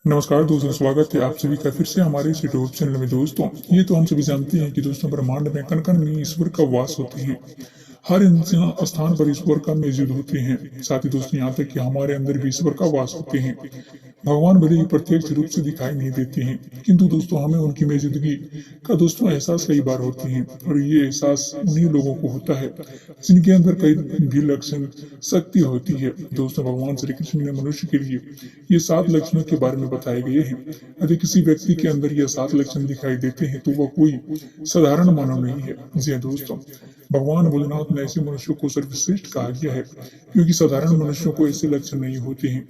नमस्कार दोस्तों, स्वागत है आप सभी का फिर से हमारे इस यूट्यूब चैनल में। दोस्तों, ये तो हम सभी जानते हैं कि दोस्तों ब्रह्मांड में कण कण में ईश्वर का वास होते हैं। हर इंसान स्थान पर ईश्वर का मौजूद होते हैं। साथ ही दोस्तों, यहाँ तक कि हमारे अंदर भी ईश्वर का वास होते हैं। भगवान भले ही प्रत्यक्ष रूप से दिखाई नहीं देते हैं, किंतु दोस्तों हमें उनकी मौजूदगी का दोस्तों एहसास कई बार होती है। और ये एहसास उन्हीं लोगों को होता है जिनके अंदर कई भी लक्षण शक्ति होती है। दोस्तों, भगवान श्री कृष्ण ने मनुष्य के लिए ये 7 लक्षणों के बारे में बताए गए हैं। यदि किसी व्यक्ति के अंदर ये 7 लक्षण दिखाई देते हैं तो वह कोई साधारण मानव नहीं है। जी हाँ दोस्तों, भगवान भोलेनाथ ने ऐसे मनुष्यों को सर्वश्रेष्ठ कहा गया है, क्योंकि साधारण मनुष्यों को ऐसे लक्षण नहीं होते हैं।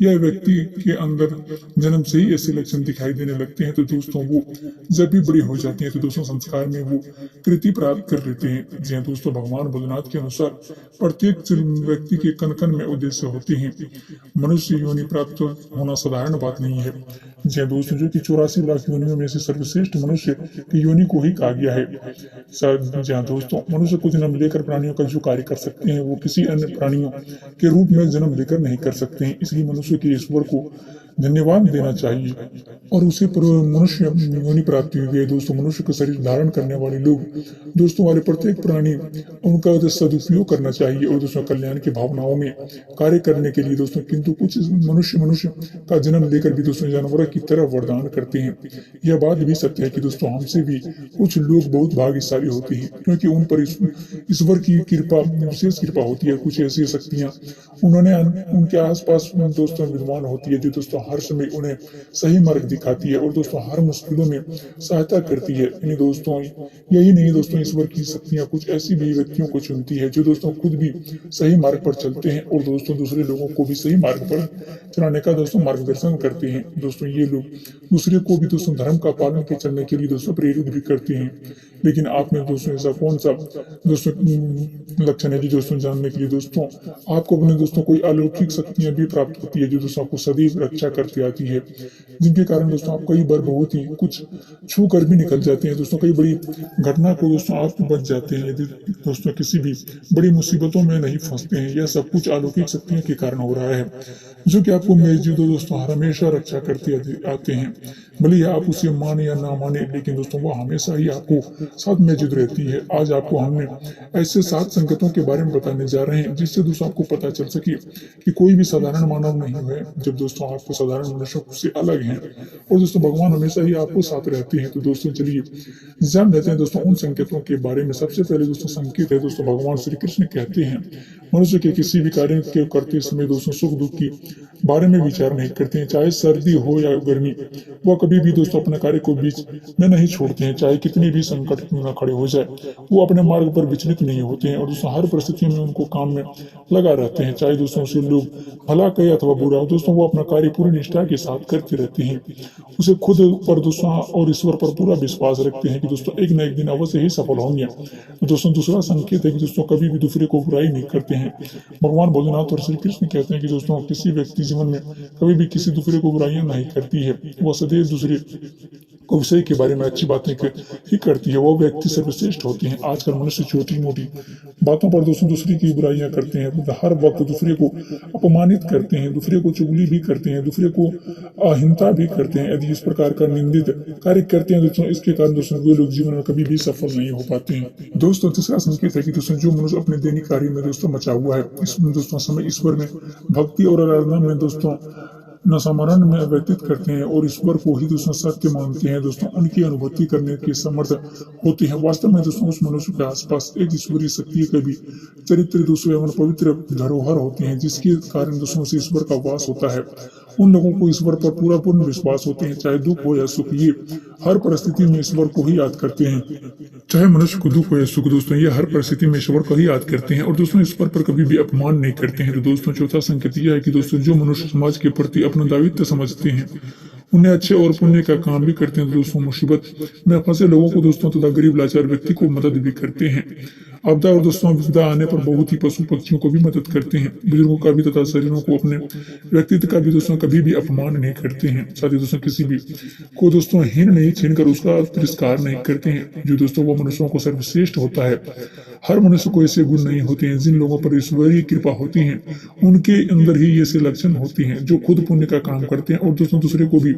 यह व्यक्ति के अंदर जन्म से ही ऐसे लक्षण दिखाई देने लगते हैं तो दोस्तों वो जब भी बड़े हो जाते हैं तो दोस्तों संस्कार में वो कृति प्राप्त कर लेते हैं। जी हाँ दोस्तों, भगवान भोलेनाथ के अनुसार प्रत्येक व्यक्ति के कण कण में उद्देश्य होते हैं। मनुष्य योनि प्राप्त होना साधारण बात नहीं है। जी हाँ दोस्तों, जो कि 84 लाख योनियों में से सर्वश्रेष्ठ मनुष्य की योनि को ही कहा गया है। जी हाँ दोस्तों, मनुष्य को जन्म लेकर प्राणियों का जो कार्य कर सकते हैं वो किसी अन्य प्राणियों के रूप में जन्म लेकर नहीं कर सकते हैं। इसलिए मनुष्य के ईश्वर को धन्यवाद देना चाहिए और उसे मनुष्य योनि प्राप्ति हुई है। दोस्तों, मनुष्य का शरीर धारण करने वाले लोग दोस्तों वाले प्रत्येक प्राणी उनका सदुपयोग करना चाहिए और दोस्तों कल्याण की भावनाओं में कार्य करने के लिए दोस्तों, किंतु कुछ मनुष्य का जन्म लेकर भी दोस्तों जानवरों की तरह वरदान करते हैं। यह बात भी सत्य है कि दोस्तों हमसे भी कुछ लोग बहुत भाग्यशाली होते हैं, क्योंकि उन पर ईश्वर की कृपा, विशेष कृपा होती है। कुछ ऐसी शक्तियां उन्होंने उनके आसपास दोस्तों विद्वान होती है जो दोस्तों हर समय उन्हें सही मार्ग दिखाती है और दोस्तों हर मुश्किलों में सहायता करती है। यानी दोस्तों यही नहीं दोस्तों, ईश्वर की शक्तियां कुछ ऐसी भी व्यक्तियों को चुनती है जो दोस्तों खुद भी सही मार्ग पर चलते हैं और दोस्तों दूसरे लोगों को भी सही मार्ग पर चलाने का दोस्तों मार्गदर्शन करते हैं। दोस्तों ये लोग दूसरे को भी दोस्तों धर्म का पालन के चलने के लिए दोस्तों प्रेरित भी करते हैं। लेकिन आप में दोस्तों ऐसा कौन सा दोस्तों लक्षण है जी दोस्तों जानने के लिए दोस्तों आपको अपने दोस्तों कोई अलौकिक शक्तियां भी प्राप्त होती है जो दोस्तों आपको सदैव रक्षा करती आती है, जिनके कारण दोस्तों आप कई बार बहुत ही कुछ छू कर भी निकल जाते हैं। दोस्तों कई बड़ी घटना को दोस्तों आप बच जाते हैं यदि दोस्तों किसी भी बड़ी मुसीबतों में नहीं फंसते हैं। यह सब कुछ अलौकिक शक्तियों के कारण हो रहा है, जो कि आपको मौजूद दोस्तों हमेशा रक्षा करते आते हैं। भले आप उसे माने या ना माने, लेकिन दोस्तों वो हमेशा ही आपको साथ मौजूद रहती है। आज आपको हमने ऐसे 7 संकेतों के बारे में बताने जा रहे हैं जिससे दोस्तों आपको पता चल सके कि कोई भी साधारण मानव नहीं है, जब दोस्तों आपको साधारण मनुष्यों से अलग हैं और दोस्तों भगवान हमेशा ही आपको साथ रहते हैं। तो दोस्तों चलिए जान लेते हैं दोस्तों उन संकेतों के बारे में। सबसे पहले दोस्तों संकेत है दोस्तों, भगवान श्री कृष्ण कहते हैं मनुष्य के किसी भी कार्य के करते समय दोस्तों सुख दुख की बारे में विचार नहीं करते हैं। चाहे सर्दी हो या गर्मी, वह कभी भी दोस्तों अपने कार्य को बीच में नहीं छोड़ते हैं। चाहे कितनी भी संकट क्यों न खड़े हो जाए, वो अपने मार्ग पर विचलित नहीं होते हैं और दोस्तों हर परिस्थिति में उनको काम में लगा रहते हैं। चाहे दोस्तों उसे लोग भला कहे अथवा बुरा हो, दोस्तों वो अपना कार्य पूरी निष्ठा के साथ करते रहते हैं। उसे खुद पर दोस्तों और ईश्वर पर पूरा विश्वास रखते हैं कि दोस्तों एक न एक दिन अवश्य ही सफल होंगे। तो दोस्तों दूसरा संकेत है कि दोस्तों कभी भी दूसरे को बुराई नहीं करते हैं। भगवान भोलेनाथ और श्री कृष्ण कहते हैं कि दोस्तों किसी व्यक्ति जीवन में कभी भी किसी दूसरे को बुराइयां नहीं करती है, वह सदैव दूसरे को विषय के बारे में अच्छी बातें ही करती है। वो व्यक्ति सर्वश्रेष्ठ होते हैं। आजकल मनुष्य छोटी मोटी बातों पर दोस्तों दूसरे की बुराइयां करते हैं, हर वक्त दूसरे को अपमानित करते हैं, दूसरे को चुगली भी करते हैं, दूसरे को अहिंसा भी करते हैं। यदि इस प्रकार का निंदित कार्य करते हैं दोस्तों, इसके कारण दोस्तों वे लोग जीवन में कभी भी सफल नहीं हो पाते हैं। दोस्तों तीसरा संकेत है कि दोस्तों जो मनुष्य अपने दैनिक कार्य में दोस्तों मचा हुआ है, इसमें दोस्तों समय ईश्वर में भक्ति और आराधना में दोस्तों न समरण में व्यतीत करते हैं और ईश्वर को ही दोस्तों सत्य मानते हैं, दोस्तों उनकी अनुभूति करने के समर्थ होते हैं। वास्तव में दोस्तों उस मनुष्य के आसपास एक ईश्वरीय शक्ति का भी चरित्र दोस्तों एवं पवित्र धरोहर होते हैं, जिसके कारण दोस्तों से ईश्वर का वास होता है। उन लोगों को ईश्वर पर पूर्ण विश्वास होते हैं, चाहे दुख हो या सुख, ये हर परिस्थिति में ईश्वर को ही याद करते हैं। चाहे मनुष्य को दुख हो या सुख, दोस्तों ये हर परिस्थिति में ईश्वर को ही याद करते हैं और दोस्तों ईश्वर पर कभी भी अपमान नहीं करते हैं। तो दोस्तों चौथा संकेत यह है कि दोस्तों जो मनुष्य समाज के प्रति अपना दायित्व समझते हैं, उन्हें अच्छे और पुण्य का काम भी करते हैं। दोस्तों मुसीबत में फंसे लोगों को दोस्तों तथा गरीब लाचार व्यक्ति को मदद भी करते हैं। आपदा और दोस्तों विपदा आने पर बहुत ही पशु पक्षियों को भी मदद करते हैं, बुजुर्गों का भी तथा शरीरों को अपने व्यक्तित्व का भी दोस्तों कभी भी अपमान नहीं करते हैं। साथ ही दोस्तों किसी भी को दोस्तों हीन नहीं छीनकर उसका तिरस्कार नहीं करते हैं। जो दोस्तों वो मनुष्यों को सर्वश्रेष्ठ होता है। हर मनुष्य को ऐसे गुण नहीं होते हैं। जिन लोगों पर ईश्वरीय कृपा होती है उनके अंदर ही ऐसे लक्षण होते हैं, जो खुद पुण्य का काम करते हैं और दोस्तों दूसरे को भी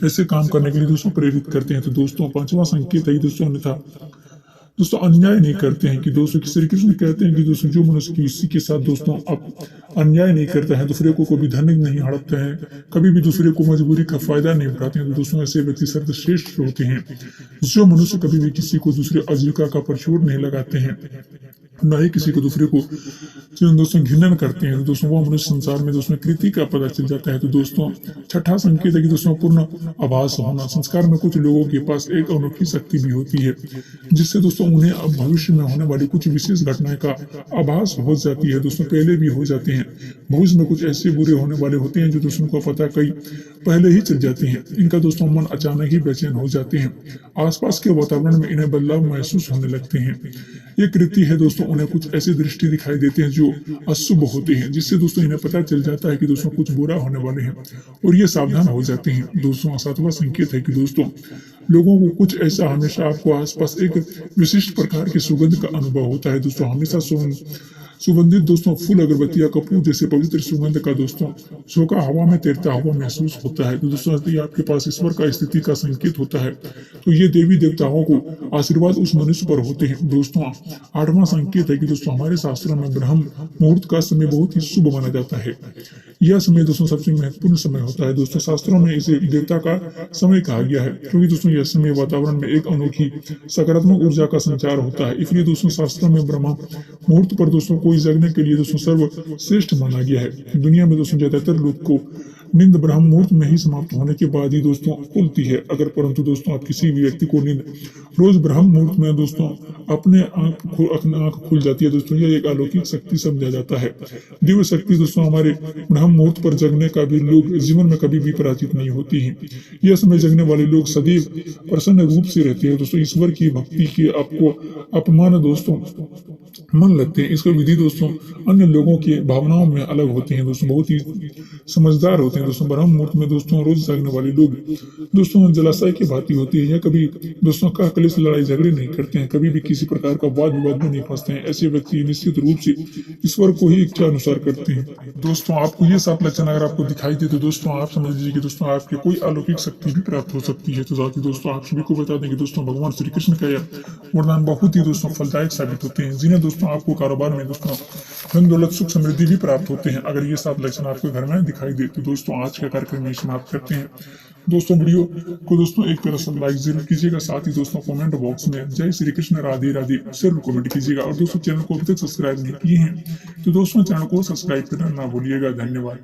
ऐसे काम करने के लिए दोस्तों प्रेरित करते हैं। तो दोस्तों पांचवा संकेत है दोस्तों अन्यथा दोस्तों अन्याय नहीं करते हैं। कि दोस्तों श्री कृष्ण कहते हैं कि दोस्तों जो मनुष्य किसी के साथ दोस्तों अन्याय नहीं करता है, दूसरे को कभी धन नहीं हड़पते हैं, कभी भी दूसरे को मजबूरी का फायदा नहीं उठाते हैं, तो दोस्तों ऐसे व्यक्ति सर्वश्रेष्ठ होते हैं। जो मनुष्य कभी भी किसी को दूसरे आजीविका का परचूर नहीं लगाते हैं, न ही किसी को दूसरे को दोस्तों घृणा करते हैं, तो दोस्तों वो मनुष्य संसार में दोस्तों कृति का पता चल जाता है। तो दोस्तों छठा संकेत है कि दोस्तों पूर्ण आभास होना। संस्कार में कुछ लोगों के पास एक अनोखी शक्ति भी होती है, जिससे दोस्तों उन्हें अब भविष्य में होने वाली कुछ विशेष घटनाएं का आभास हो जाती है। दोस्तों पहले भी हो जाते हैं। भविष्य में कुछ ऐसे बुरे होने वाले होते हैं जो दोस्तों को पता कई पहले ही चल जाते हैं। इनका दोस्तों मन अचानक ही बेचैन हो जाते हैं। आसपास के वातावरण में इन्हें बदलाव महसूस होने लगते हैं। ये कृति है दोस्तों उन्हें कुछ ऐसी दृष्टि दिखाई देते हैं जो अशुभ होते हैं, जिससे दोस्तों इन्हें पता चल जाता है कि दोस्तों कुछ बुरा होने वाले हैं और ये सावधान हो जाते हैं। दोस्तों सातवां संकेत है कि दोस्तों लोगों को कुछ ऐसा हमेशा आपको आसपास एक विशिष्ट प्रकार की सुगंध का अनुभव होता है। दोस्तों हमेशा सुगंधित दोस्तों फूल, अगरबत्तियां, कपूर जैसे पवित्र सुगंध का दोस्तों झोंका हवा में तैरता हुआ महसूस होता है। तो दोस्तों यदि आपके पास ईश्वर का स्थिति का संकेत होता है तो ये देवी देवताओं को आशीर्वाद उस मनुष्य पर होते हैं। दोस्तों आठवां संकेत है कि दोस्तों हमारे शास्त्रों में ब्रह्म मुहूर्त का समय बहुत ही शुभ माना जाता है। यह समय दोस्तों सबसे महत्वपूर्ण समय होता है। दोस्तों शास्त्रों में इसे देवता का समय कहा गया है, क्योंकि दोस्तों यह समय वातावरण में एक अनोखी सकारात्मक ऊर्जा का संचार होता है। इसलिए दोस्तों शास्त्रों में ब्रह्म मुहूर्त पर दोस्तों कोई जगने के लिए दोस्तों सर्वश्रेष्ठ माना गया है। दुनिया में दोस्तों ज्यादातर लोग को नींद ब्रह्म मुहूर्त में ही समाप्त होने के बाद ही दोस्तों खुलती है। अगर परंतु दोस्तों आप किसी भी व्यक्ति को नींद रोज ब्रह्म मुहूर्त में दोस्तों अपने आंख खुल जाती है, दोस्तों यह एक अलौकिक शक्ति समझा जाता है। दिव्य शक्ति दोस्तों हमारे ब्रह्म मुहूर्त पर जगने का भी लोग जीवन में कभी भी पराजित नहीं होती है। यह समय जगने वाले लोग सदैव प्रसन्न रूप से रहते हैं। दोस्तों ईश्वर की भक्ति के आपको अपमान दोस्तों मन लगते हैं। इसका विधि दोस्तों अन्य लोगों की भावनाओं में अलग होते हैं। दोस्तों बहुत ही समझदार होते हैं। दोस्तों ब्रह्म मुहूर्त में दोस्तों रोज जागने वाले लोग दोस्तों जलाशय की भांति होती है। यह कभी दोस्तों का कलेश लड़ाई झगड़े नहीं करते हैं, कभी भी किसी प्रकार का वाद विवाद में नहीं फंसते हैं। ऐसे व्यक्ति निश्चित रूप से ईश्वर को ही इच्छा अनुसार करते हैं। दोस्तों आपको ये सात लक्षण अगर आपको दिखाई दे तो दोस्तों आप समझ लीजिए कि दोस्तों आपके कोई अलौकिक शक्ति भी प्राप्त हो सकती है। तो साथ ही दोस्तों आप सभी को बता दें कि दोस्तों भगवान श्री कृष्ण का यह वरदान बहुत ही दोस्तों फलदायक साबित होते हैं, जिन्हें दोस्तों आपको कारोबार में दोस्तों धन दौलत सुख समृद्धि भी प्राप्त होते हैं। अगर ये सात लक्षण आपके घर में दिखाई दे तो दोस्तों आज का कार्यक्रम में समाप्त करते हैं। दोस्तों वीडियो को दोस्तों एक तरह से लाइक जरूर कीजिएगा, साथ ही दोस्तों कमेंट बॉक्स में जय श्री कृष्ण राधे राधे जरूर कमेंट कीजिएगा। और दोस्तों चैनल को अभी तक सब्सक्राइब नहीं किए हैं तो दोस्तों चैनल को सब्सक्राइब करना ना भूलिएगा। धन्यवाद।